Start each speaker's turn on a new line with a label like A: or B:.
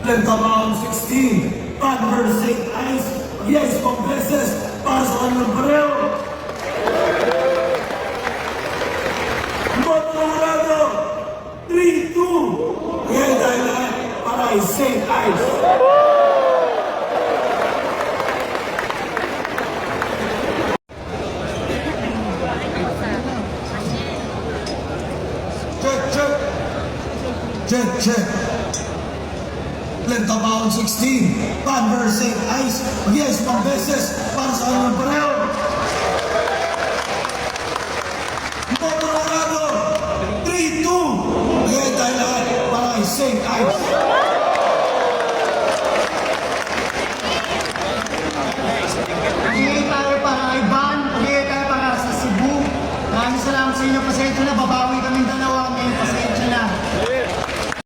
A: Lentabao 16, Conversing Ice, yes, pang beses, para sa kanilang pareho. Motorado, 3-2, ngayon tayo lahat para ay St. Ice. Check. Lentabao 16, Conversing Ice, yes, pang beses, para sa kanilang pareho.